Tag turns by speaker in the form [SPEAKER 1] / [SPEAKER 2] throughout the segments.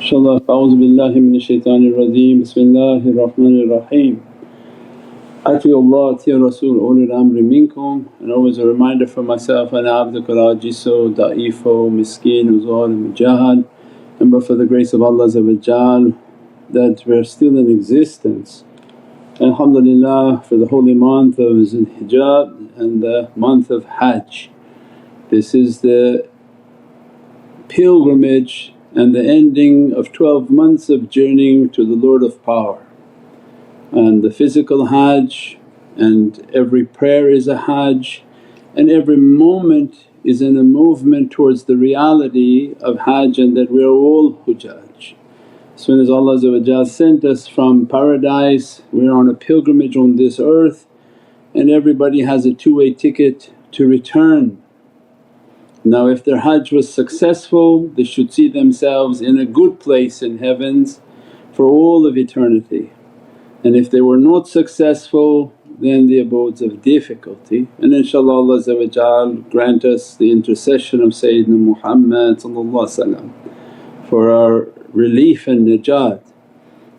[SPEAKER 1] InshaAllah, A'udhu Billahi Minash Shaitanir Rajeem. Bismillahir Rahmanir Rahim. Ati'u Allah, ati'u Rasul, ulil amri minkum. And always a reminder for myself, ana abdukal ajizu, da'ifo, miskeen, zalim, mujahad. And but for the grace of Allah that we are still in existence. Alhamdulillah, for the holy month of Zulhijjah and the month of Hajj. This is the pilgrimage and the ending of 12 months of journeying to the Lord of Power. And the physical Hajj, and every prayer is a Hajj, and every moment is in a movement towards the reality of Hajj, and that we are all Hujjaj. As soon as Allah sent us from paradise, we're on a pilgrimage on this earth, and everybody has a two-way ticket to return. Now if their Hajj was successful, they should see themselves in a good place in heavens for all of eternity, and if they were not successful then the abodes of difficulty. And inshaAllah Allah grant us the intercession of Sayyidina Muhammad for our relief and najat.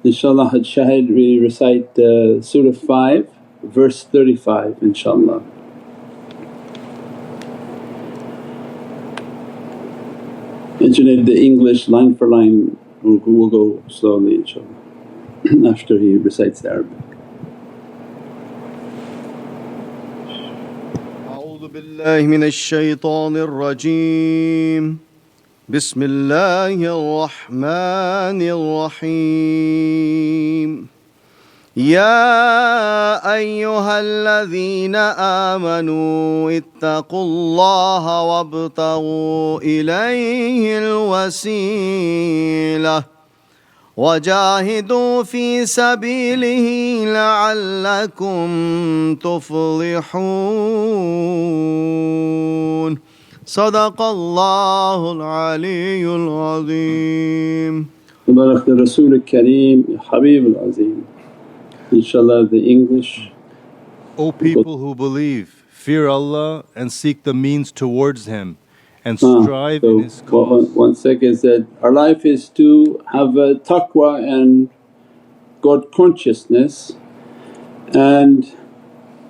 [SPEAKER 1] InshaAllah Hajj Shahid we recite Surah 5 verse 35 inshaAllah. Mention the English line for line, we'll go slowly inshaAllah after he recites the Arabic.
[SPEAKER 2] أعوذ بالله من الشيطان الرجيم. بسم الله الرحمن الرحيم. يا أيها الذين آمنوا اتقوا الله وابتغوا إليه الوسيلة وجاهدوا في سبيله لعلكم تفلحون. صدق الله العلي العظيم.
[SPEAKER 1] Tabarak the Rasul al-Kareem, Habib al-Azim. InshaAllah the English.
[SPEAKER 3] O people who believe, fear Allah and seek the means towards Him and strive in His cause.
[SPEAKER 1] One second said, our life is to have a taqwa and God consciousness, and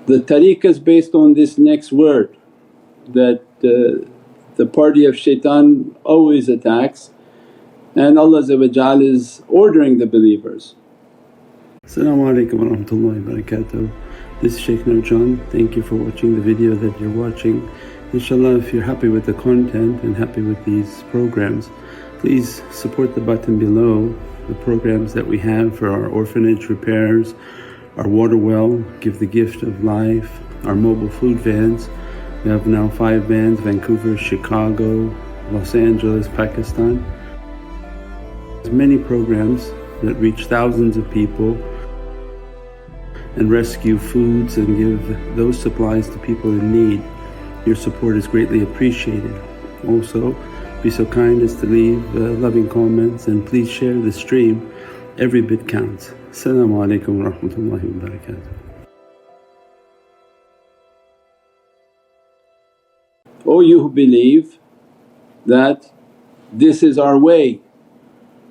[SPEAKER 1] the tariqah is based on this next word that the party of shaitan always attacks, and Allah is ordering the believers. As-salamu alaykum wa rahmatullahi wa barakatuh. This is Shaykh Nurjan. Thank you for watching the video that you're watching. InshaAllah if you're happy with the content and happy with these programs, please support the button below, the programs that we have for our orphanage repairs, our water well, Give the Gift of Life, our mobile food vans. We have now 5 vans, Vancouver, Chicago, Los Angeles, Pakistan. There's many programs that reach thousands of people and rescue foods and give those supplies to people in need. Your support is greatly appreciated. Also be so kind as to leave loving comments, and please share the stream, every bit counts. As-salamu alaykum wa rahmatullahi wa barakatuh. O you who believe that this is our way,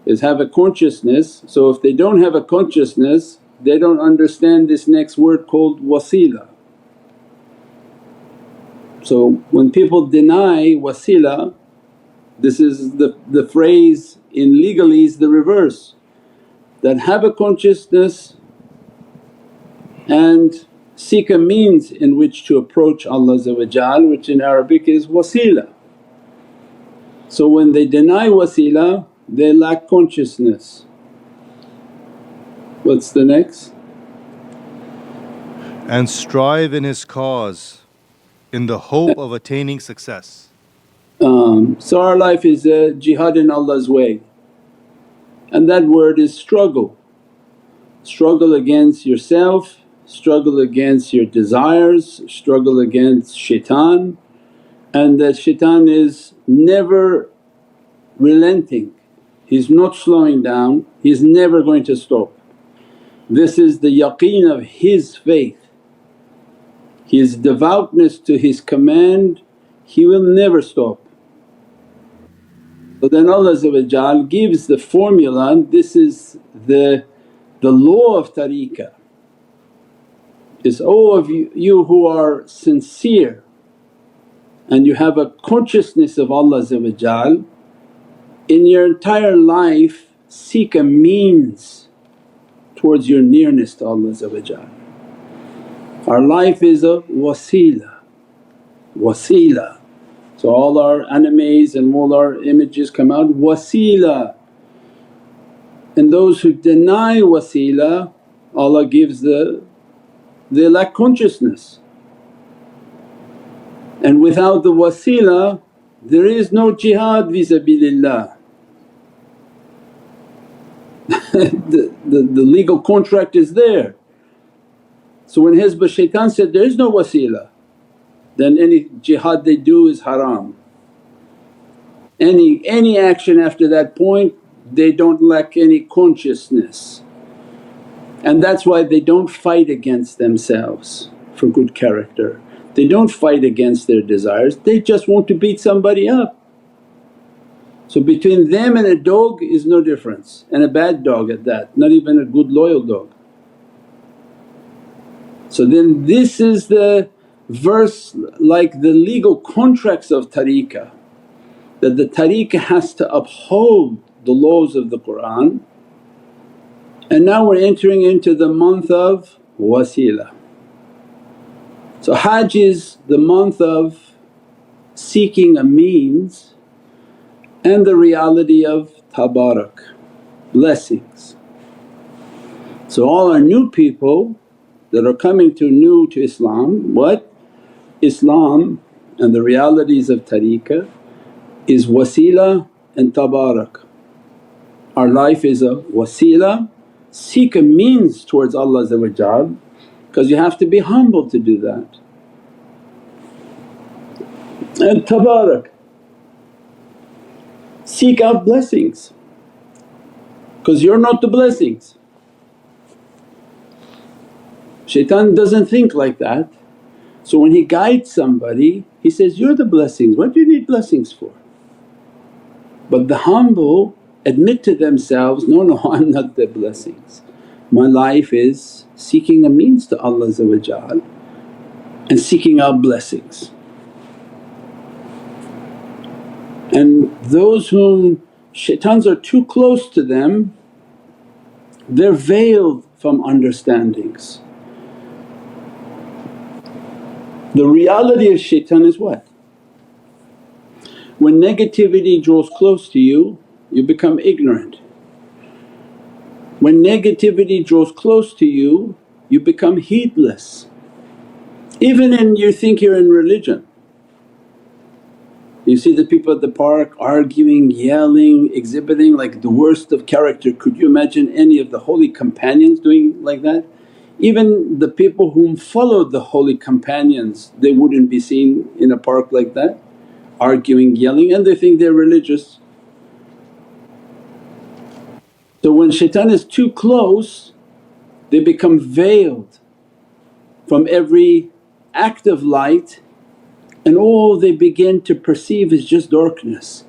[SPEAKER 1] is have a consciousness. So if they don't have a consciousness, they don't understand this next word called Wasilah. So when people deny Wasilah, this is the phrase in legalese the reverse, that have a consciousness and seek a means in which to approach Allah, which in Arabic is Wasilah. So when they deny Wasilah, they lack consciousness. What's the next?
[SPEAKER 3] And strive in His cause in the hope of attaining success.
[SPEAKER 1] So our life is a jihad in Allah's way, and that word is struggle. Struggle against yourself, struggle against your desires, struggle against shaitan, and that shaitan is never relenting. He's not slowing down, he's never going to stop. This is the yaqeen of his faith, his devoutness to his command, he will never stop. So then Allah gives the formula, and this is the law of tariqah is, "O of you who are sincere and you have a consciousness of Allah, in your entire life seek a means towards your nearness to Allah." Our life is a wasilah. So all our animes and all our images come out wasilah. And those who deny wasilah, Allah gives they lack consciousness. And without the wasilah there is no jihad fi sabilillah. the legal contract is there. So when Hizb Shaitan said, there is no wasilah, then any jihad they do is haram. Any action after that point they don't lack any consciousness. And that's why they don't fight against themselves for good character. They don't fight against their desires, they just want to beat somebody up. So between them and a dog is no difference, and a bad dog at that, not even a good loyal dog. So then this is the verse like the legal contracts of tariqah, that the tariqah has to uphold the laws of the Qur'an. And now we're entering into the month of Wasilah. So Hajj is the month of seeking a means and the reality of Tabarak, blessings. So all our new people that are coming new to Islam, what? Islam and the realities of tariqah is wasilah and tabarak. Our life is a wasilah, seek a means towards Allah because you have to be humble to do that. And tabarak, seek out blessings because you're not the blessings. Shaitan doesn't think like that. So when he guides somebody he says, you're the blessings, what do you need blessings for? But the humble admit to themselves, no, I'm not the blessings. My life is seeking a means to Allah and seeking out blessings. And those whom shaitans are too close to them, they're veiled from understandings. The reality of shaitan is what? When negativity draws close to you, you become ignorant. When negativity draws close to you, you become heedless. Even you think you're in religion. You see the people at the park arguing, yelling, exhibiting like the worst of character. Could you imagine any of the holy companions doing like that? Even the people whom followed the holy companions, they wouldn't be seen in a park like that, arguing, yelling, and they think they're religious. So when shaitan is too close, they become veiled from every act of light, and all they begin to perceive is just darkness.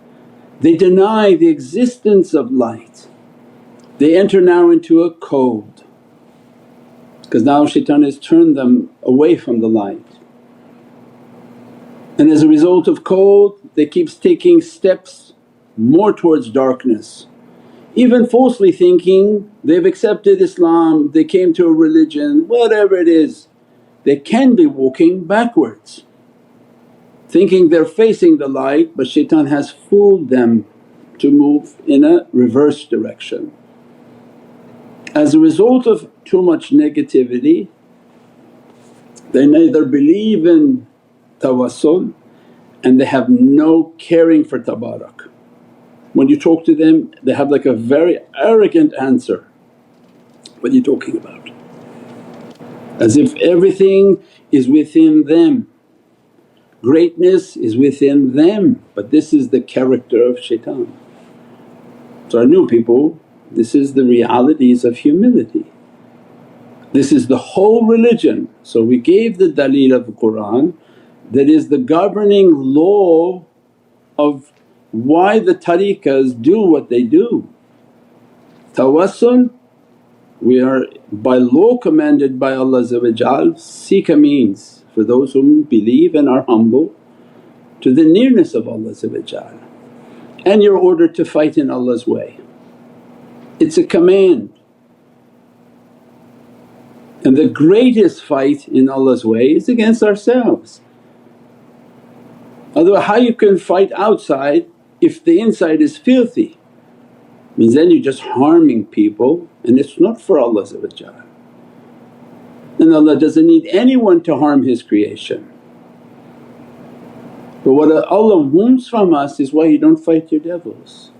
[SPEAKER 1] They deny the existence of light. They enter now into a cold because now shaitan has turned them away from the light. And as a result of cold they keep taking steps more towards darkness, even falsely thinking they've accepted Islam, they came to a religion, whatever it is. They can be walking backwards thinking they're facing the light, but shaitan has fooled them to move in a reverse direction. As a result of too much negativity, they neither believe in tawassul and they have no caring for tabarak. When you talk to them they have like a very arrogant answer, what are you talking about? As if everything is within them, greatness is within them, but this is the character of shaitan. So our new people, this is the realities of humility. This is the whole religion. So we gave the daleel of the Qur'an that is the governing law of why the tariqas do what they do. Tawassul, we are by law commanded by Allah, seek a means for those whom believe and are humble to the nearness of Allah, and you're ordered to fight in Allah's way. It's a command. And the greatest fight in Allah's way is against ourselves. Otherwise how you can fight outside if the inside is filthy? Means then you're just harming people and it's not for Allah. And Allah doesn't need anyone to harm His creation. But what Allah wants from us is why you don't fight your devils.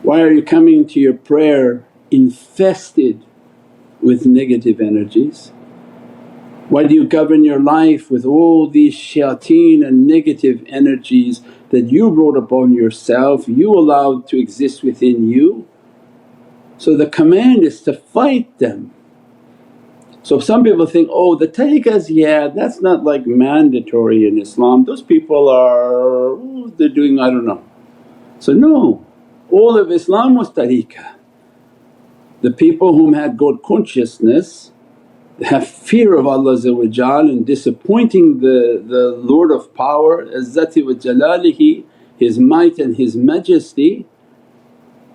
[SPEAKER 1] Why are you coming to your prayer infested with negative energies? Why do you govern your life with all these shayateen and negative energies that you brought upon yourself, you allowed to exist within you? So the command is to fight them. So some people think, oh the tariqas, yeah that's not like mandatory in Islam, those people are, they're doing I don't know. So no, all of Islam was tariqah. The people whom had God consciousness have fear of Allah and disappointing the Lord of Power, Izzati wa Jalalihi, His might and His majesty,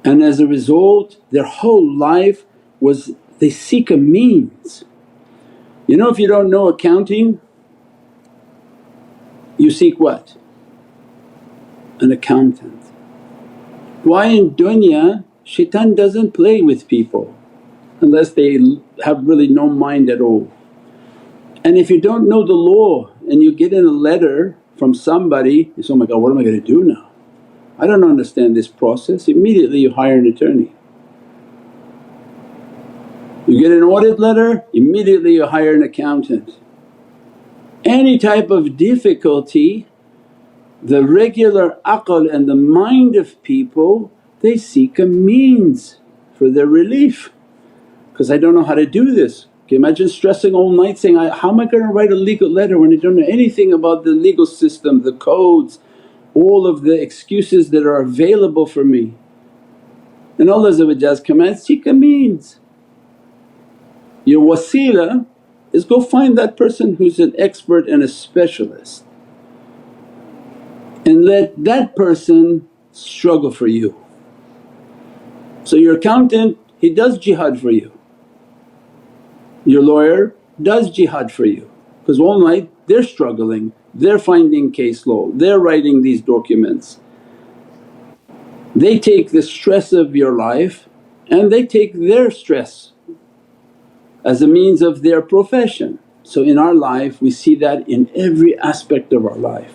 [SPEAKER 1] and as a result their whole life was they seek a means. You know if you don't know accounting, you seek what? An accountant. Why in dunya shaitan doesn't play with people unless they have really no mind at all. And if you don't know the law and you get in a letter from somebody, you say, oh my God what am I going to do now? I don't understand this process, immediately you hire an attorney. You get an audit letter, immediately you hire an accountant. Any type of difficulty, the regular aql and the mind of people, they seek a means for their relief. Because I don't know how to do this. Can you imagine stressing all night saying, how am I going to write a legal letter when I don't know anything about the legal system, the codes, all of the excuses that are available for me. And Allah's command, seek a means. Your wasilah is go find that person who's an expert and a specialist and let that person struggle for you. So your accountant, he does jihad for you. Your lawyer does jihad for you because all night they're struggling, they're finding case law, they're writing these documents. They take the stress of your life and they take their stress as a means of their profession. So in our life we see that in every aspect of our life.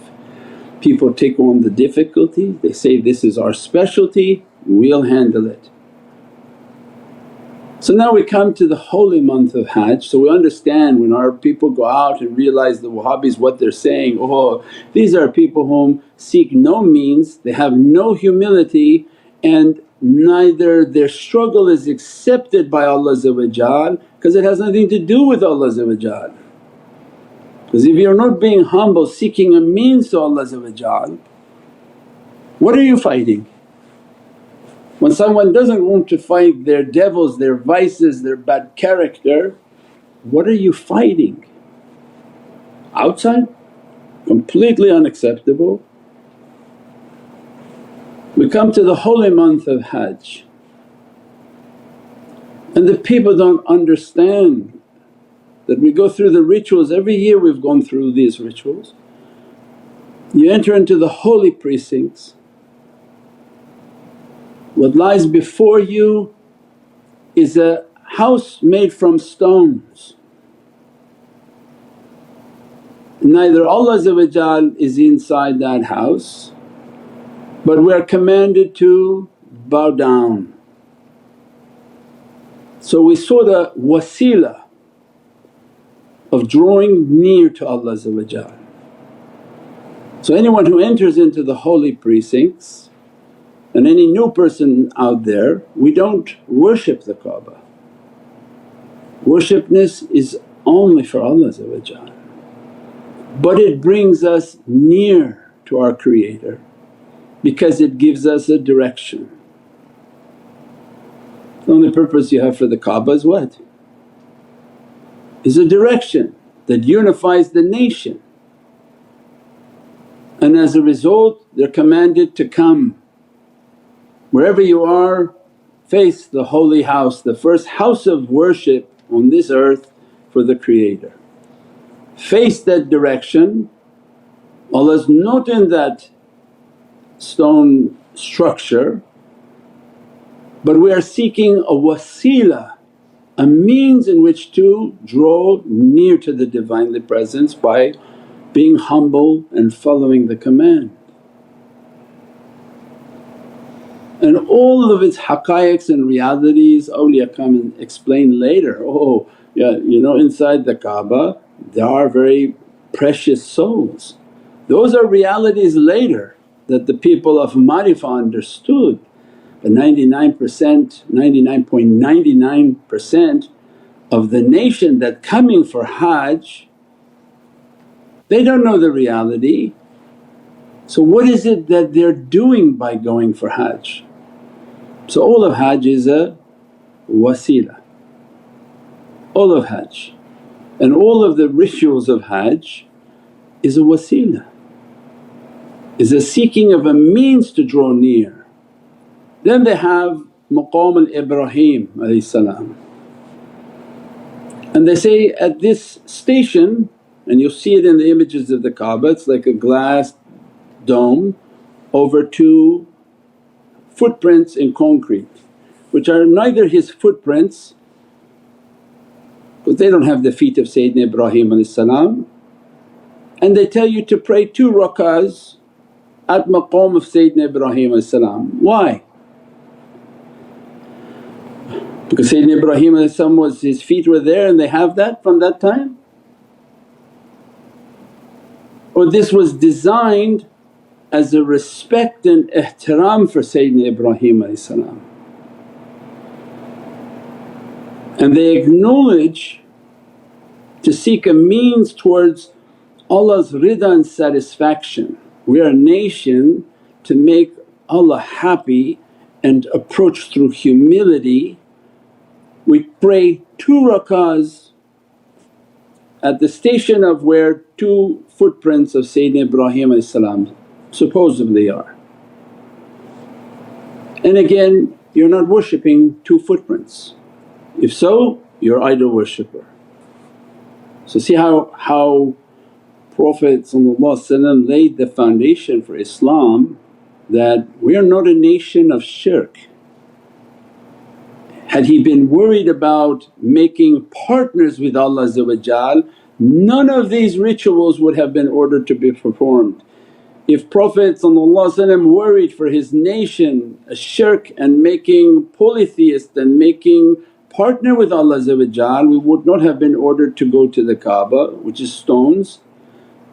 [SPEAKER 1] People take on the difficulty, they say, this is our specialty, we'll handle it. So now we come to the holy month of Hajj, so we understand when our people go out and realize the Wahhabis what they're saying, oh these are people whom seek no means, they have no humility and neither their struggle is accepted by Allah because it has nothing to do with Allah. Because if you're not being humble seeking a means to Allah, what are you fighting? When someone doesn't want to fight their devils, their vices, their bad character, what are you fighting? Outside? Completely unacceptable. We come to the holy month of Hajj and the people don't understand that we go through the rituals, every year we've gone through these rituals. You enter into the holy precincts, what lies before you is a house made from stones. Neither Allah is inside that house but we are commanded to bow down. So we saw the wasilah of drawing near to Allah. So anyone who enters into the holy precincts and any new person out there, we don't worship the Kaaba. Worshipness is only for Allah, but it brings us near to our Creator. because it gives us a direction. The only purpose you have for the Kaaba is what? Is a direction that unifies the nation, and as a result they're commanded to come. Wherever you are, face the holy house, the first house of worship on this earth for the Creator. Face that direction. Allah's not in that stone structure, but we are seeking a wasilah, a means in which to draw near to the Divinely Presence by being humble and following the command. And all of its haqqaiqs and realities awliya come and explain later, oh yeah, inside the Kaaba there are very precious souls. Those are realities later that the people of Marifah understood. But 99.99% of the nation that coming for Hajj, they don't know the reality. So what is it that they're doing by going for Hajj? So all of Hajj is a wasilah, all of Hajj, and all of the rituals of Hajj is a wasilah, is a seeking of a means to draw near. Then they have Maqam Ibrahim, and they say at this station, and you'll see it in the images of the Kaaba, it's like a glass dome over two footprints in concrete, which are neither his footprints because they don't have the feet of Sdn Ibrahim, and they tell you to pray 2 rakahs at maqam of Sdn Ibrahim. Why? Because Sdn Ibrahim was, his feet were there and they have that from that time? Or this was designed as a respect and ihtiram for Sdn Ibrahim, and they acknowledge to seek a means towards Allah's rida and satisfaction. We are a nation to make Allah happy and approach through humility. We pray 2 rakahs at the station of where 2 footprints of Sayyidina Ibrahim supposedly are. And again, you're not worshipping 2 footprints. If so, you're idol worshipper. So see how Prophet laid the foundation for Islam, that we are not a nation of shirk. Had he been worried about making partners with Allah, none of these rituals would have been ordered to be performed. If Prophet worried for his nation a shirk and making polytheist and making partner with Allah, we would not have been ordered to go to the Kaaba, which is stones,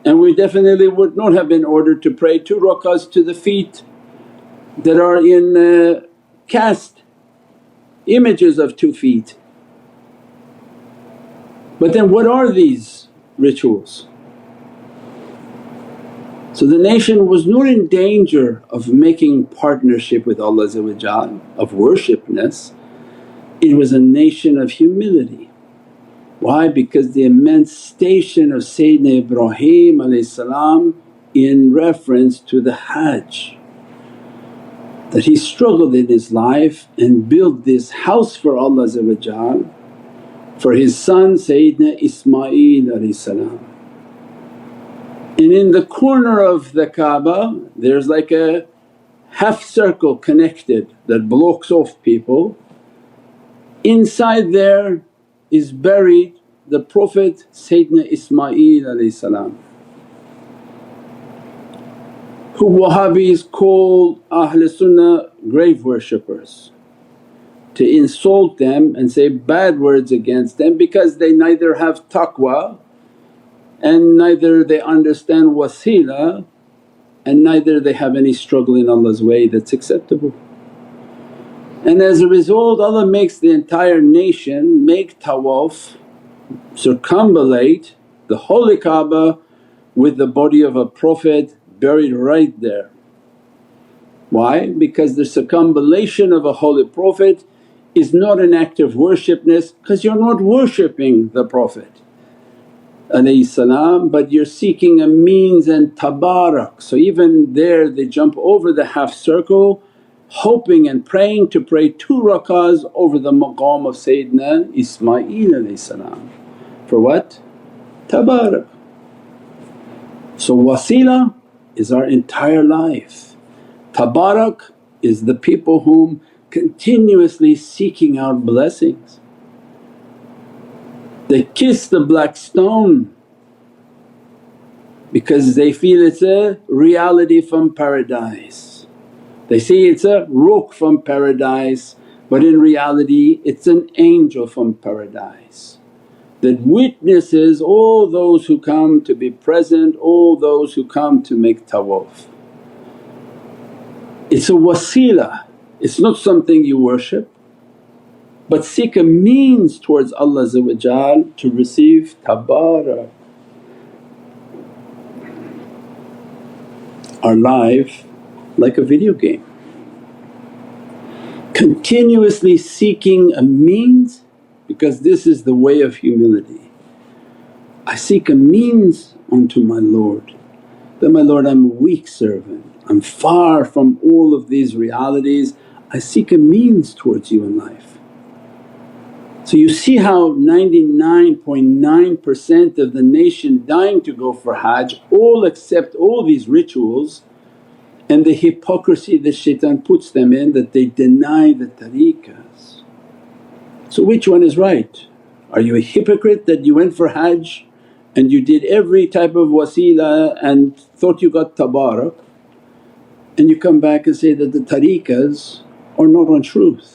[SPEAKER 1] and we definitely would not have been ordered to pray 2 rakahs to the feet that are in cast images of 2 feet. But then what are these rituals? So the nation was not in danger of making partnership with Allah of worshipness, it was a nation of humility. Why? Because the immense station of Sayyidina Ibrahim in reference to the Hajj, that he struggled in his life and built this house for Allah for his son Sayyidina Ismail. And in the corner of the Kaaba there's like a half circle connected that blocks off people. Inside there is buried the Prophet Sayyidina Ismail, who Wahhabis call Ahlul Sunnah grave worshippers, to insult them and say bad words against them because they neither have taqwa and neither they understand wasilah and neither they have any struggle in Allah's way that's acceptable. And as a result Allah makes the entire nation make tawaf, circumambulate the holy Kaaba with the body of a Prophet buried right there. Why? Because the circumambulation of a holy Prophet is not an act of worshipness because you're not worshipping the Prophet but you're seeking a means and tabarak. So even there they jump over the half circle hoping and praying to pray 2 rakahs over the maqam of Sdn Ismail. For what? Tabarak. So wasilah is our entire life. Tabarak is the people whom continuously seeking out blessings. They kiss the black stone because they feel it's a reality from paradise. They say it's a ruh from paradise but in reality it's an angel from paradise that witnesses all those who come to be present, all those who come to make tawaf. It's a wasilah, it's not something you worship but seek a means towards Allah to receive tabarak. Our life like a video game, continuously seeking a means because this is the way of humility. I seek a means unto my Lord, that my Lord I'm a weak servant, I'm far from all of these realities, I seek a means towards you in life. So you see how 99.9% of the nation dying to go for Hajj all accept all these rituals and the hypocrisy that shaitan puts them in that they deny the tariqas. So which one is right? Are you a hypocrite that you went for Hajj and you did every type of wasilah and thought you got tabarak and you come back and say that the tariqas are not on truth?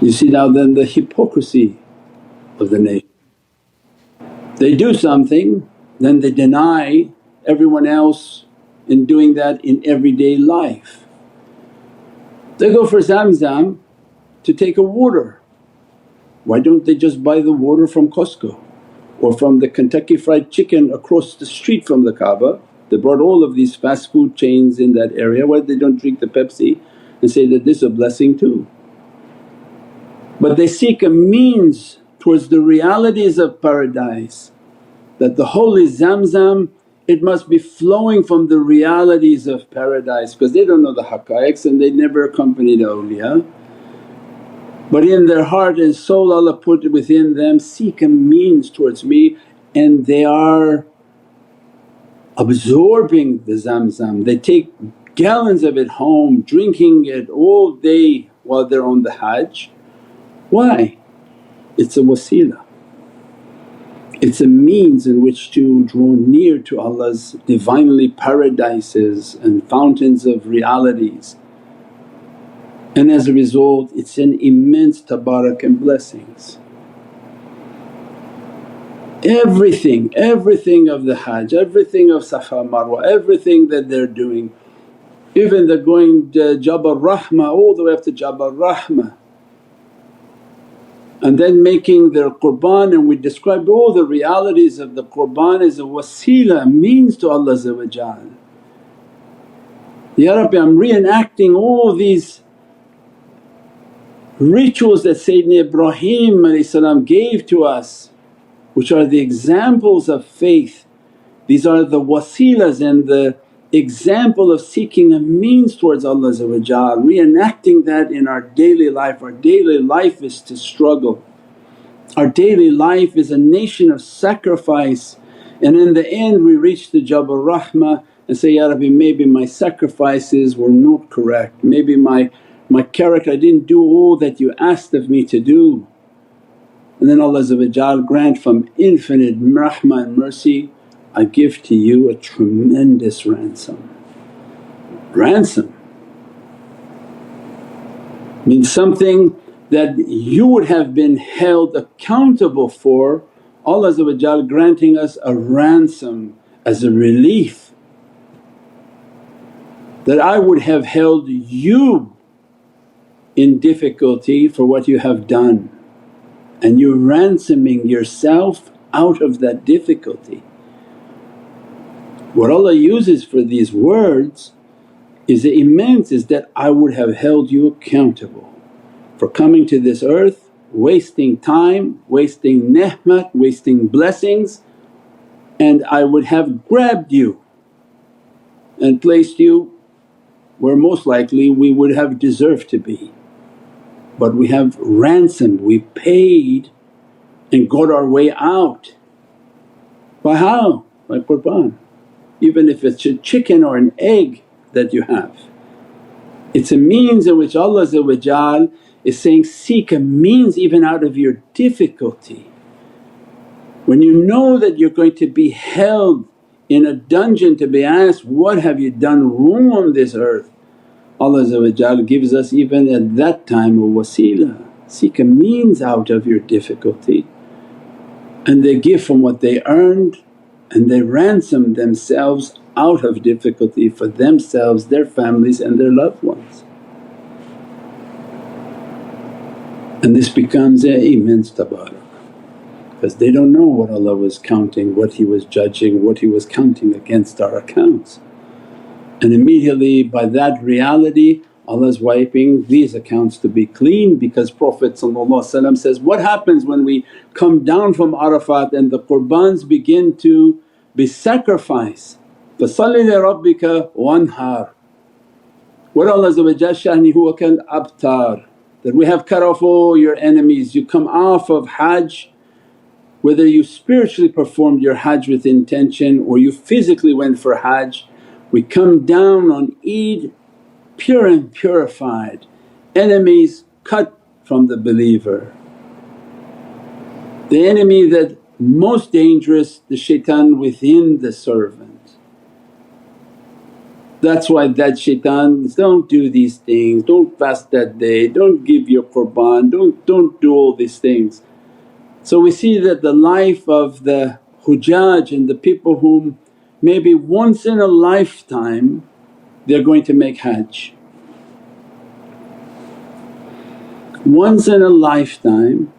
[SPEAKER 1] You see now then the hypocrisy of the nation. They do something then they deny everyone else in doing that in everyday life. They go for Zamzam to take a water, why don't they just buy the water from Costco or from the Kentucky Fried Chicken across the street from the Kaaba? They brought all of these fast food chains in that area, why they don't drink the Pepsi and say that this is a blessing too? But they seek a means towards the realities of paradise, that the holy Zamzam it must be flowing from the realities of paradise because they don't know the haqqaiqs and they never accompanied awliya. But in their heart and soul Allah put within them, seek a means towards me, and they are absorbing the Zamzam. They take gallons of it home, drinking it all day while they're on the Hajj. Why? It's a wasilah, it's a means in which to draw near to Allah's Divinely paradises and fountains of realities, and as a result it's an immense tabarak and blessings. Everything of the Hajj, everything of Safa Marwa, everything that they're doing, even they're going Jabal Rahmah all the way up to Jabal Rahmah, and then making their qurban, and we described all the realities of the qurban as a wasilah, a means to Allah. Ya Rabbi, I'm reenacting all these rituals that Sdn Ibrahim gave to us, which are the examples of faith. These are the wasilahs and the example of seeking a means towards Allah, reenacting that in our daily life. Our daily life is to struggle, our daily life is a nation of sacrifice, and in the end we reach the Jabal Rahmah and say, Ya Rabbi, maybe my sacrifices were not correct, maybe my character, I didn't do all that you asked of me to do. And then Allah grant from infinite rahmah and mercy, I give to you a tremendous ransom. Ransom means something that you would have been held accountable for, Allah granting us a ransom as a relief, that I would have held you in difficulty for what you have done, and you're ransoming yourself out of that difficulty. What Allah uses for these words is immense, is that I would have held you accountable for coming to this earth, wasting time, wasting ni'mat, wasting blessings, and I would have grabbed you and placed you where most likely we would have deserved to be. But we have ransomed, we paid and got our way out. By how? By Qurban. Even if it's a chicken or an egg that you have. It's a means in which Allah is saying, seek a means even out of your difficulty. When you know that you're going to be held in a dungeon to be asked, what have you done wrong on this earth? Allah gives us even at that time a wasilah, seek a means out of your difficulty. And they give from what they earned and they ransom themselves out of difficulty for themselves, their families and their loved ones. And this becomes an immense tabarak, because they don't know what Allah was counting, what He was judging, what He was counting against our accounts. And immediately by that reality Allah's wiping these accounts to be clean, because Prophet says, what happens when we come down from Arafat and the qurbans begin to be sacrificed? فَصَلِّ لِرَبِّكَ وَانْحَارْ. What Allah sha'ni huwa kal abtar, that we have cut off all your enemies. You come off of Hajj, whether you spiritually performed your Hajj with intention or you physically went for Hajj, we come down on Eid pure and purified, enemies cut from the believer. The enemy that most dangerous, the shaitan within the servant. That's why that shaitan, don't do these things, don't fast that day, don't give your qurban, don't do all these things. So we see that the life of the hujjaj and the people whom maybe once in a lifetime they're going to make Hajj. Once in a lifetime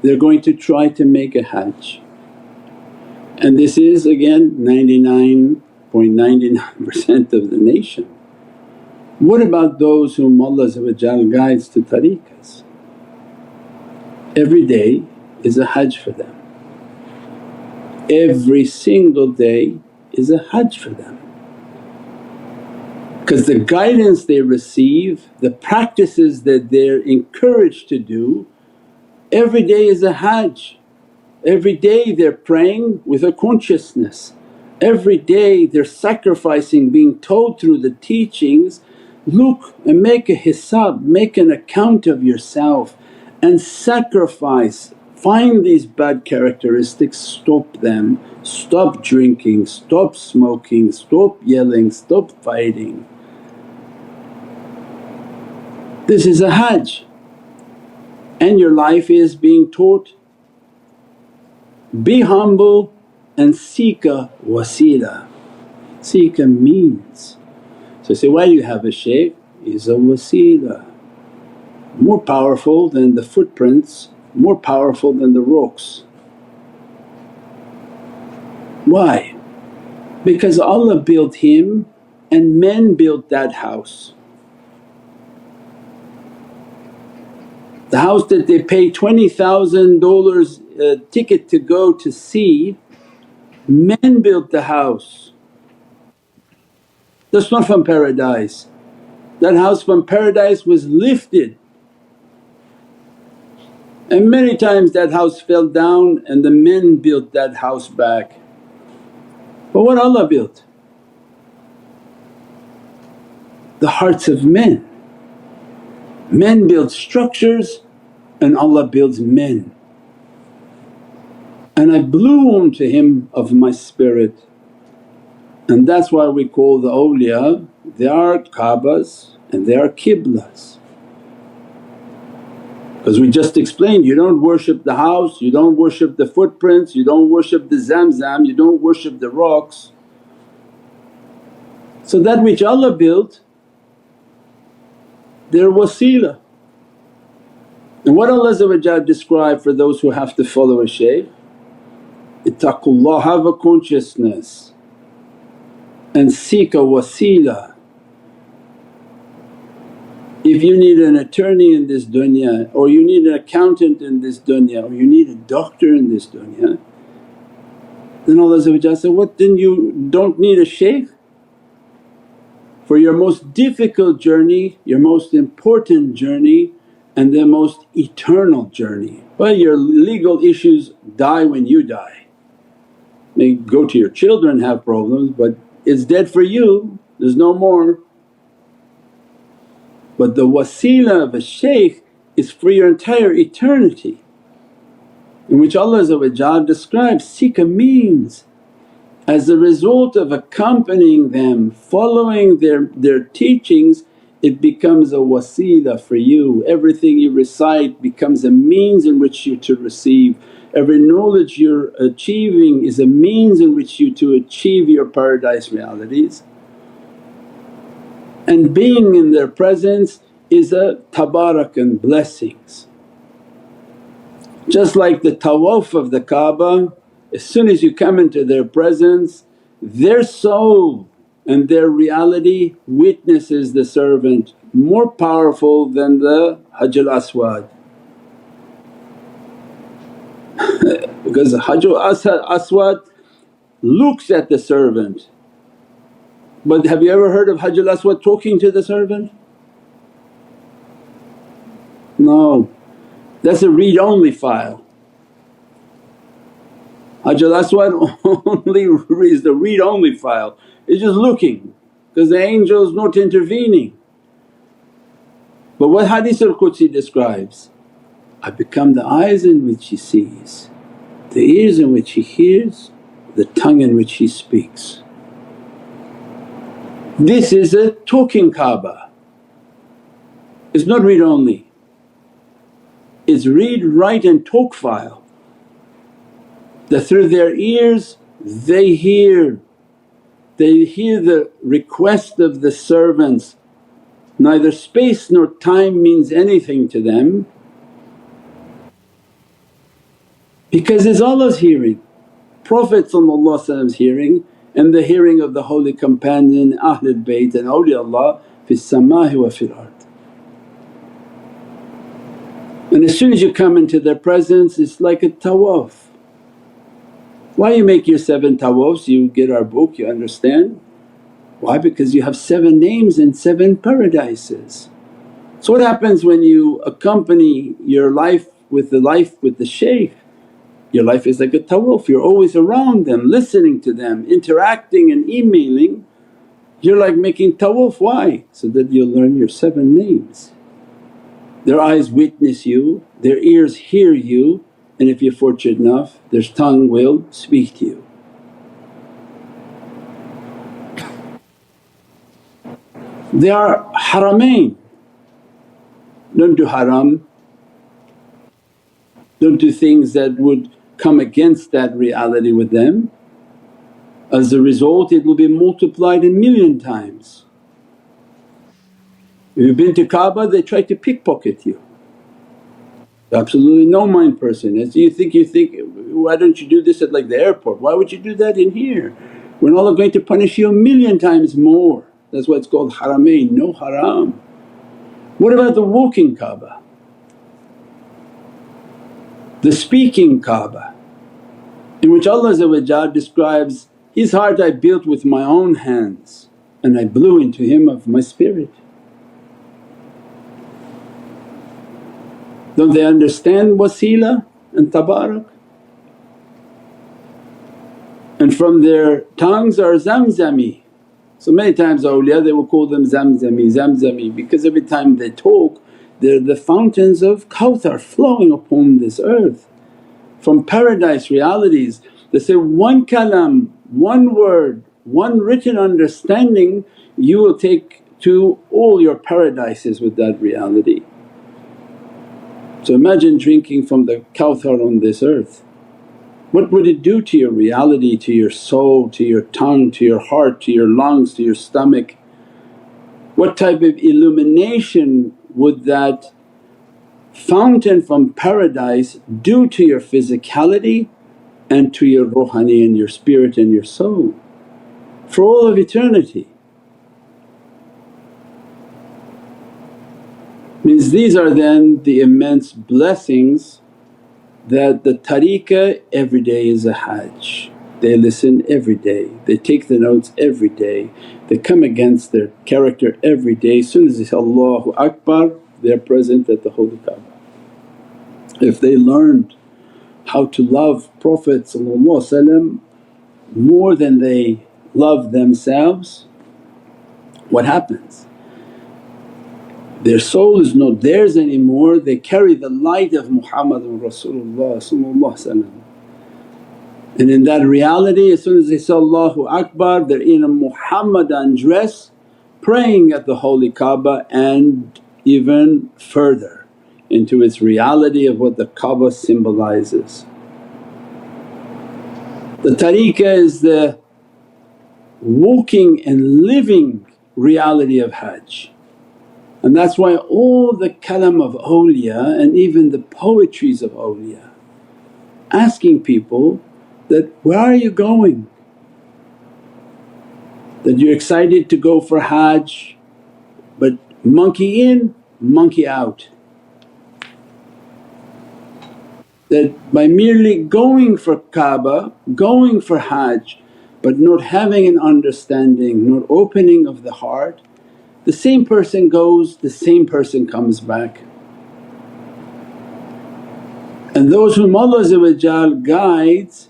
[SPEAKER 1] they're going to try to make a Hajj. And this is again 99.99% of the nation. What about those whom Allah guides to tariqas? Every day is a Hajj for them. Every single day is a Hajj for them. Because the guidance they receive, the practices that they're encouraged to do, every day is a Hajj. Every day they're praying with a consciousness. Every day they're sacrificing, being told through the teachings, look and make a hisab, make an account of yourself and sacrifice. Find these bad characteristics, stop them, stop drinking, stop smoking, stop yelling, stop fighting. This is a Hajj, and your life is being taught, be humble and seek a wasilah, seek a means. So say, why do you have a shaykh? He's a wasilah, more powerful than the footprints, more powerful than the rocks. Why? Because Allah built him and men built that house. The house that they pay $20,000 a ticket to go to see, men built the house. That's not from paradise. That house from paradise was lifted, and many times that house fell down and the men built that house back. But what Allah built? The hearts of men. Men build structures and Allah builds men. And I blew onto him of my spirit, and that's why we call the awliya, they are Kaabas and they are Qiblas. Because we just explained, you don't worship the house, you don't worship the footprints, you don't worship the Zamzam, you don't worship the rocks. So that which Allah built, they're wasilah. And what Allah described for those who have to follow a shaykh, ittaqullah, have a consciousness. and seek a wasila. If you need an attorney in this dunya, or you need an accountant in this dunya, or you need a doctor in this dunya, then Allah said, what, then you don't need a shaykh? For your most difficult journey, your most important journey and the most eternal journey. Well, your legal issues die when you die. May go to your children, have problems, but it's dead for you, there's no more. But the wasila of a shaykh is for your entire eternity, in which Allah describes, seek a means. As a result of accompanying them, following their teachings, it becomes a wasila for you. Everything you recite becomes a means in which you to receive. Every knowledge you're achieving is a means in which you to achieve your paradise realities. And being in their presence is a tabarak and blessings. Just like the tawaf of the Kaaba, as soon as you come into their presence, their soul and their reality witnesses the servant more powerful than the Hajj al-Aswad. Because Hajj al-Aswad looks at the servant, but have you ever heard of Hajj al-Aswad talking to the servant? No, that's a read-only file. Hajj al-Aswad only is the read-only file, it's just looking because the angel's not intervening. But what Hadith al-Qudsi describes, I become the eyes in which he sees, the ears in which he hears, the tongue in which he speaks. This is a talking Kaaba, it's not read-only, it's read, write and talk file. That through their ears they hear the request of the servants. Neither space nor time means anything to them because it's Allah's hearing, Prophet's hearing and the hearing of the holy companion Ahlul Bayt and awliyaullah fis samaa'i wa fil ard. And as soon as you come into their presence it's like a tawaf. Why you make your 7 tawafs? You get our book, you understand. Why? Because you have 7 names and 7 paradises. So what happens when you accompany your life with the shaykh? Your life is like a tawaf, you're always around them, listening to them, interacting and emailing. You're like making tawaf, why? So that you'll learn your 7 names. Their eyes witness you, their ears hear you, and if you're fortunate enough their tongue will speak to you. They are haramain, don't do haram, don't do things that would come against that reality with them. As a result it will be multiplied 1,000,000 times. If you've been to Kaaba they try to pickpocket you. Absolutely no mind person, as you think, why don't you do this at like the airport, why would you do that in here when Allah going to punish you 1,000,000 times more? That's why it's called haramain, no haram. What about the walking Kaaba? The speaking Kaaba, in which Allah describes, his heart I built with my own hands and I blew into him of my spirit. Don't they understand Wasilah and Tabarak? And from their tongues are Zamzami. So many times awliya they will call them Zamzami, Zamzami because every time they talk they're the fountains of Kawthar flowing upon this earth. From paradise realities they say, one kalam, one word, one written understanding you will take to all your paradises with that reality. So imagine drinking from the Kawthar on this earth. What would it do to your reality, to your soul, to your tongue, to your heart, to your lungs, to your stomach? What type of illumination would that fountain from paradise do to your physicality and to your ruhani and your spirit and your soul? for all of eternity. Means these are then the immense blessings that the tariqah every day is a hajj. They listen every day, they take the notes every day, they come against their character every day. As soon as they say, Allahu Akbar, they're present at the holy Kaaba. If they learned how to love Prophet more than they love themselves, what happens? Their soul is not theirs anymore, they carry the light of Muhammadun Rasulullah. And in that reality as soon as they say, Allahu Akbar, they're in a Muhammadan dress praying at the holy Kaaba, and even further into its reality of what the Kaaba symbolizes. The tariqah is the walking and living reality of Hajj. And that's why all the kalam of awliya and even the poetries of awliya asking people that, where are you going? That you're excited to go for Hajj but monkey in, monkey out. That by merely going for Kaaba, going for Hajj but not having an understanding, not opening of the heart, the same person goes, the same person comes back. And those whom Allah guides,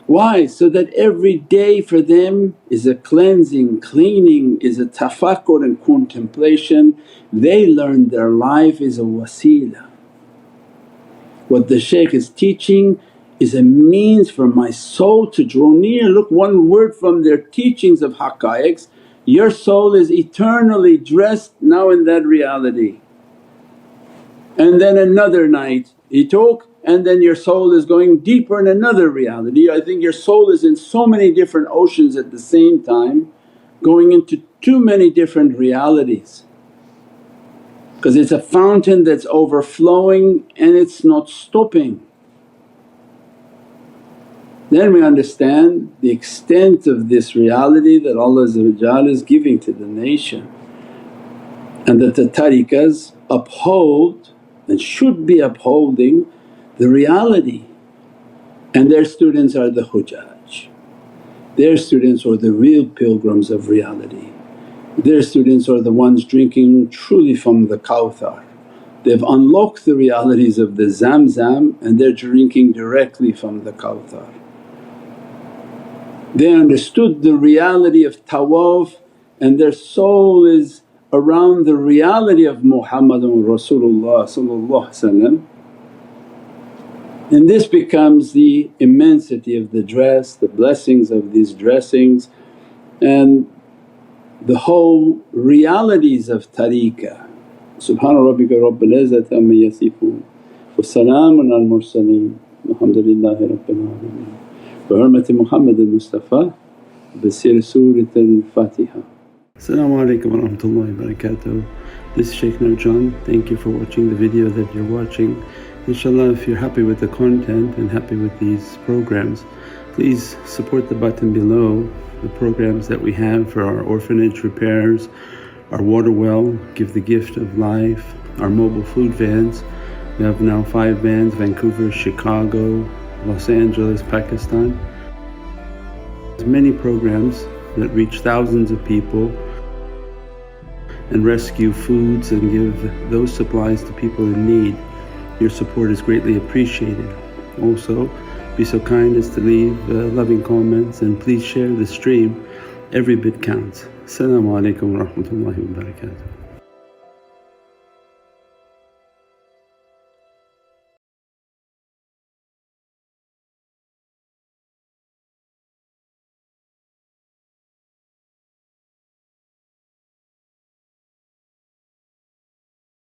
[SPEAKER 1] why? So that every day for them is a cleansing, cleaning, is a tafakkur and contemplation. They learn their life is a wasilah. What the shaykh is teaching is a means for my soul to draw near. Look, one word from their teachings of haqqaiqs, your soul is eternally dressed now in that reality. And then another night he talk, and then your soul is going deeper in another reality. I think your soul is in so many different oceans at the same time, going into too many different realities. Because it's a fountain that's overflowing and it's not stopping. Then we understand the extent of this reality that Allah is giving to the nation, and that the tariqahs uphold and should be upholding the reality. And their students are the hujjaj, their students are the real pilgrims of reality, their students are the ones drinking truly from the Kawthar. They've unlocked the realities of the Zamzam and they're drinking directly from the Kawthar. They understood the reality of tawaf and their soul is around the reality of Muhammadun Rasulullah. And this becomes the immensity of the dress, the blessings of these dressings, and the whole realities of tariqah. Subhana rabbika rabbil izzati amma yasifoon wa salaamun al mursaleen walhamdulillahi rabbil alameen. Bi hurmati Muhammad al-Mustafa bi siri Surat al-Fatiha. As-salamu alaykum wa rahmatullahi wa barakatuh. This is Shaykh Nurjan. Thank you for watching the video that you're watching. Inshallah, if you're happy with the content and happy with these programs, please support the button below, the programs that we have for our orphanage repairs, our water well, Give the Gift of Life, our mobile food vans. We have now 5 vans: Vancouver, Chicago, Los Angeles, Pakistan. There's many programs that reach thousands of people and rescue foods and give those supplies to people in need. Your support is greatly appreciated. Also, be so kind as to leave loving comments and please share the stream. Every bit counts. As-salamu alaykum wa rahmatullahi wa barakatuh.